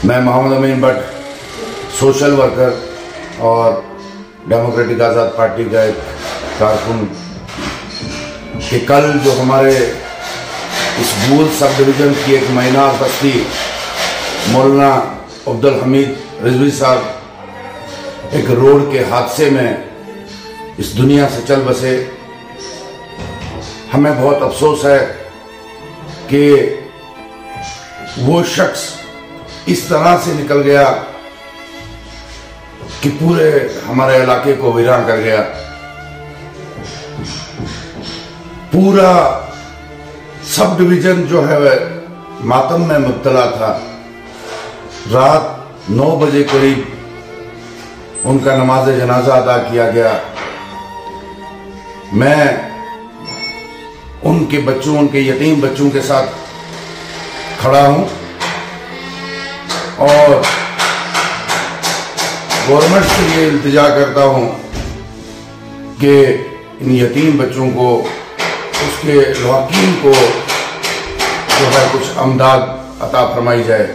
मैं मोहम्मद अमीन Bhatt, social worker और democratic आज़ाद party का एक कारकुन कि कल जो हमारे इस बूल सब डिवीज़न की एक माइनर बस्ती मौलाना अब्दुल हमीद रिजवी साहब एक रोड के हादसे में इस दुनिया से चल बसे। हमें बहुत अफसोस है कि वो शख्स इस तरह से निकल गया कि पूरे हमारे इलाके को वीरान कर गया। पूरा सब डिवीजन जो है वह मातम में मुब्तला था। रात 9 बजे करीब उनका नमाज जनाजा अदा किया गया। मैं उनके बच्चों, उनके यतीम बच्चों के साथ खड़ा हूं और गवर्नमेंट से ये इल्तिजा करता हूं कि इन यतीम बच्चों को, उसके लवाकीन को जो है कुछ अमदाद अता फरमाई जाए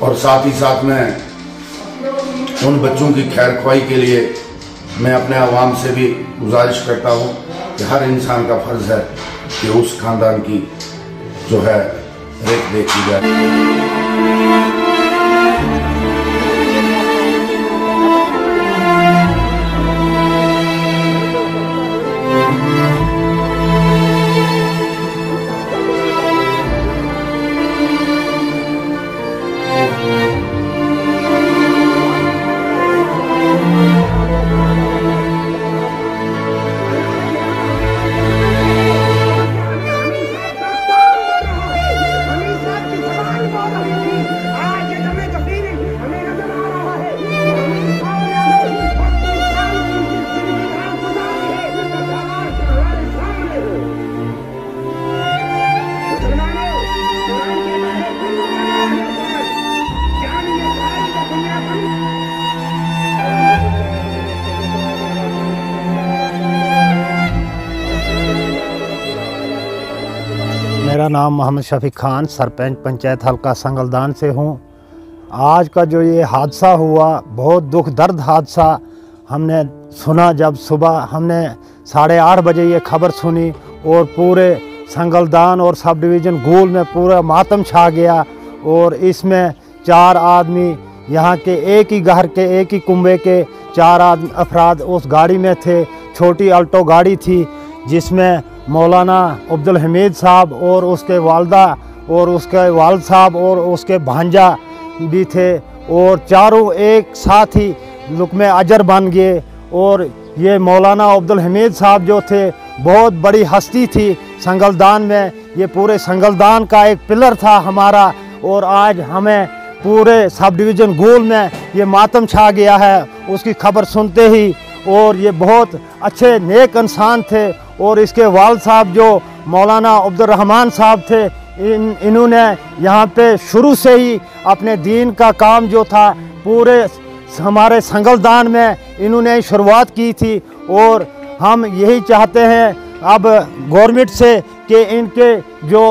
और साथ ही साथ में उन बच्चों की खैर ख्वाही के लिए मैं अपने आवाम से भी गुजारिश करता हूं कि हर इंसान का फर्ज है कि उस खानदान की जो है रेख देख की जाए। मेरा नाम मोहम्मद शफीक खान, सरपंच पंचायत हल्का संगलदान से हूँ। आज का जो ये हादसा हुआ, बहुत दुख दर्द हादसा हमने सुना। जब सुबह हमने 8:30 बजे ये खबर सुनी और पूरे संगलदान और सब डिवीज़न गूल में पूरा मातम छा गया। और इसमें 4 आदमी यहाँ के एक ही घर के, एक ही कुंबे के 4 अफराद उस गाड़ी में थे। छोटी अल्टो गाड़ी थी जिसमें मौलाना अब्दुल हमीद साहब और उसके वालदा और उसके वालिद साहब और उसके भांजा भी थे और चारों एक साथ ही लुक़्मे अजर बन गए। और ये मौलाना अब्दुल हमीद साहब जो थे बहुत बड़ी हस्ती थी संगलदान में, ये पूरे संगलदान का एक पिलर था हमारा। और आज हमें पूरे सब डिवीज़न गूल में ये मातम छा गया है उसकी खबर सुनते ही। और ये बहुत अच्छे नेक इंसान थे और इसके वालिद साहब जो मौलाना अब्दुल रहमान साहब थे, इन्होंने यहाँ पे शुरू से ही अपने दीन का काम जो था पूरे हमारे संगलदान में इन्होंने शुरुआत की थी। और हम यही चाहते हैं अब गवर्नमेंट से कि इनके जो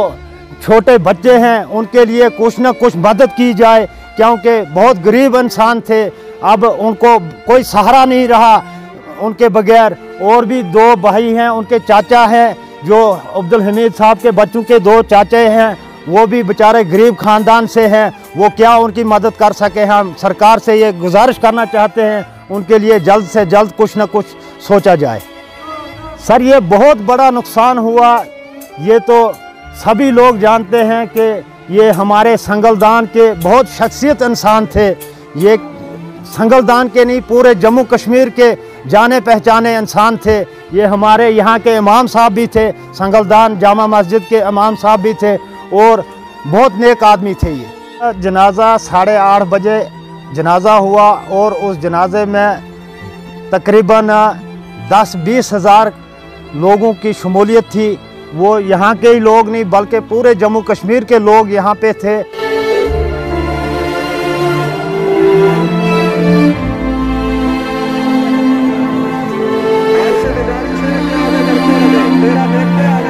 छोटे बच्चे हैं उनके लिए कुछ न कुछ मदद की जाए, क्योंकि बहुत गरीब इंसान थे। अब उनको कोई सहारा नहीं रहा उनके बगैर। और भी 2 भाई हैं, उनके चाचा हैं जो अब्दुल हमीद साहब के बच्चों के 2 चाचे हैं, वो भी बेचारे गरीब ख़ानदान से हैं। वो क्या उनकी मदद कर सके। हम सरकार से ये गुजारिश करना चाहते हैं उनके लिए जल्द से जल्द कुछ न कुछ सोचा जाए। सर, ये बहुत बड़ा नुकसान हुआ, ये तो सभी लोग जानते हैं कि ये हमारे संगलदान के बहुत शख्सियत इंसान थे। ये संगलदान के नहीं, पूरे जम्मू कश्मीर के जाने पहचाने इंसान थे। ये हमारे यहाँ के इमाम साहब भी थे, संगलदान जामा मस्जिद के इमाम साहब भी थे और बहुत नेक आदमी थे। ये जनाजा 8:30 बजे जनाजा हुआ और उस जनाजे में तकरीबन 10-20 हज़ार लोगों की शमूलियत थी। वो यहाँ के ही लोग नहीं बल्कि पूरे जम्मू कश्मीर के लोग यहाँ पे थे। मेरा देखते